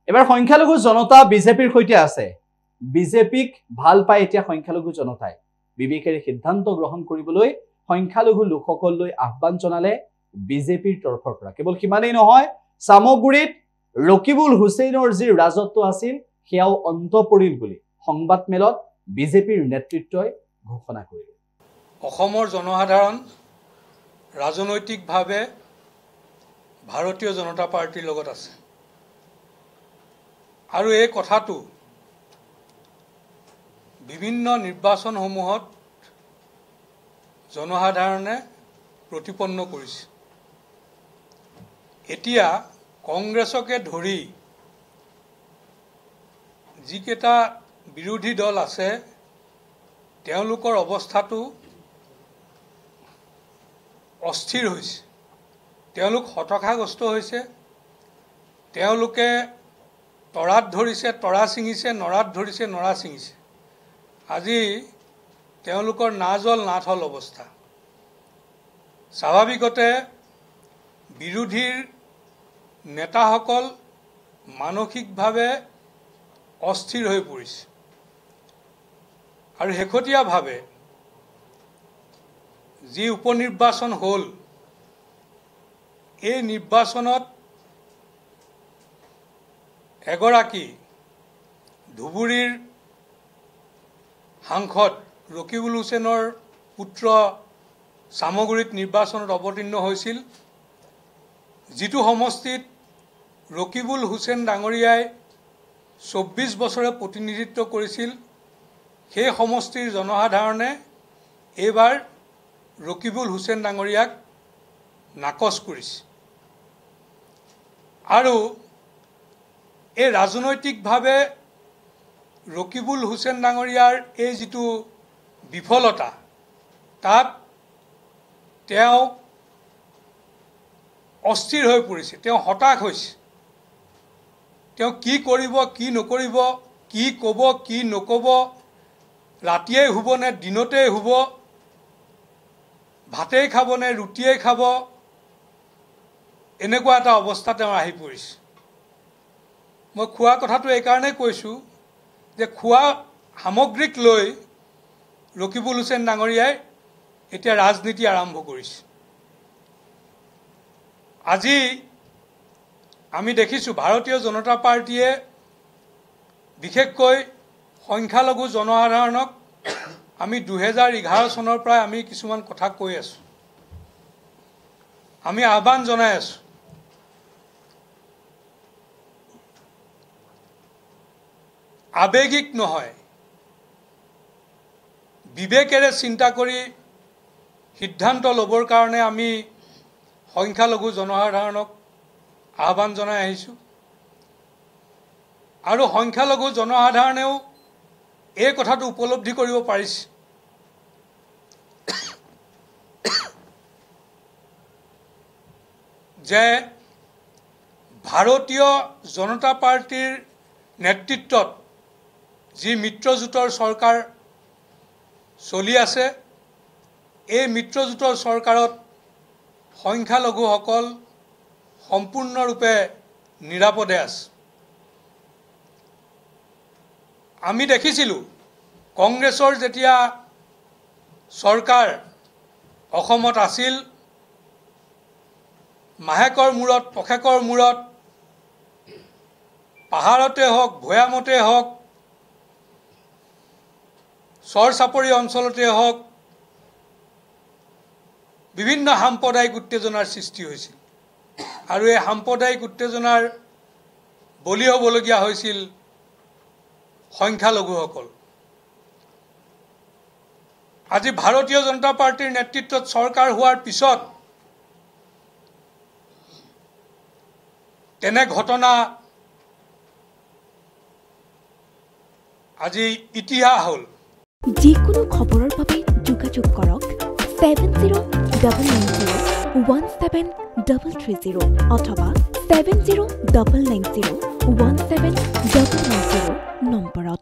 এবাৰ সংখ্যালঘু জনতা বিজেপিৰ সৈতে আছে বিজেপিক ভাল পায় এতিয়া সংখ্যালঘু জনতাই বিবেকেৰে সিদ্ধান্ত গ্ৰহণ কৰিবলৈ সংখ্যালঘু লোকসকললৈ আহ্বান জনালে বিজেপিৰ তৰফৰ পৰা কেৱল কিমানেই নহয় সামগ্ৰীত ৰকিবুল হুছেইনৰ যি ৰাজত্ব আছিল সেয়াও অন্ত পৰিল বুলি সংবাদ মেলত বিজেপিৰ নেতৃত্বই ঘোষণা কৰিলে অসমৰ জনসাধাৰণ ৰাজনৈতিকভাৱে ভাৰতীয় জনতা পাৰ্টিৰ লগত আছে আৰু এই কথাটো বিভিন্ন নিৰ্বাচনসমূহত জনসাধাৰণে প্ৰতিপন্ন কৰিছে এতিয়া কংগ্ৰেছকে ধৰি যিকেইটা বিৰোধী দল আছে তেওঁলোকৰ অৱস্থাটো অস্থিৰ হৈছে তেওঁলোক হতাশাগ্ৰস্ত হৈছে তেওঁলোকে তৰাত ধৰিছে তৰা ছিঙিছে নৰাত ধৰিছে নৰা ছিঙিছে আজি তেওঁলোকৰ নাজল নাথল অৱস্থা স্বাভাৱিকতে বিৰোধীৰ নেতাসকল মানসিকভাৱে অস্থিৰ হৈ পৰিছে আৰু শেহতীয়াভাৱে যি উপনিৰ্বাচন হ'ল এই নিৰ্বাচনত এগৰাকী ধুবুৰীৰ সাংসদ ৰকিবুল হুছেইনৰ পুত্ৰ সামগ্ৰীত নিৰ্বাচনত অৱতীৰ্ণ হৈছিল যিটো সমষ্টিত ৰকিবুল হুছেইন ডাঙৰীয়াই 24 বছৰে প্ৰতিনিধিত্ব কৰিছিল সেই সমষ্টিৰ জনসাধাৰণে এইবাৰ ৰকিবুল হুছেইন ডাঙৰীয়াক নাকচ কৰিছে আৰু এই ৰাজনৈতিকভাৱে ৰকিবুল হুছেইন ডাঙৰীয়াৰ এই যিটো বিফলতা তাত তেওঁ অস্থিৰ হৈ পৰিছে তেওঁ হতাশ হৈছে তেওঁ কি কৰিব কি নকৰিব কি ক'ব কি নক'ব ৰাতিয়েই হ'ব নে দিনতেই হ'ব ভাতেই খাব নে ৰুটিয়েই খাব এনেকুৱা এটা অৱস্থা তেওঁ আহি পৰিছে মই খোৱা কথাটো এই কাৰণেই কৈছোঁ যে খোৱা সামগ্ৰীক লৈ ৰকিবুল হুছেইন ডাঙৰীয়াই এতিয়া ৰাজনীতি আৰম্ভ কৰিছে আজি আমি দেখিছোঁ ভাৰতীয় জনতা পাৰ্টিয়ে বিশেষকৈ সংখ্যালঘু জনসাধাৰণক আমি 2011 চনৰ পৰা আমি কিছুমান কথা কৈ আছোঁ আমি আহ্বান জনাই আছোঁ আবেগিক নহয় বিবেকেৰে চিন্তা কৰি সিদ্ধান্ত ল'বৰ কাৰণে আমি সংখ্যালঘু জনসাধাৰণক আহ্বান জনাই আহিছোঁ আৰু সংখ্যালঘু জনসাধাৰণেও এই কথাটো উপলব্ধি কৰিব পাৰিছে যে ভাৰতীয় জনতা পাৰ্টিৰ নেতৃত্বত যি মিত্ৰজোঁটৰ চৰকাৰ চলি আছে এই মিত্ৰজোঁটৰ চৰকাৰত সংখ্যালঘুসকল সম্পূৰ্ণৰূপে নিৰাপদে আছে আমি দেখিছিলোঁ কংগ্ৰেছৰ যেতিয়া চৰকাৰ অসমত আছিল মাহেকৰ মূৰত পষেকৰ মূৰত পাহাৰতে হওক ভৈয়ামতে হওক চৰ চাপৰি অঞ্চলতে হওক বিভিন্ন সাম্প্ৰদায়িক উত্তেজনাৰ সৃষ্টি হৈছিল আৰু এই সাম্প্ৰদায়িক উত্তেজনাৰ বলি হ'বলগীয়া হৈছিল সংখ্যালঘুসকল আজি ভাৰতীয় জনতা পাৰ্টিৰ নেতৃত্বত চৰকাৰ হোৱাৰ পিছত তেনে ঘটনা আজি ইতিহাস হ'ল যিকোনো খবৰৰ বাবে যোগাযোগ কৰক 7099017330 অথবা 7099017390 নম্বৰত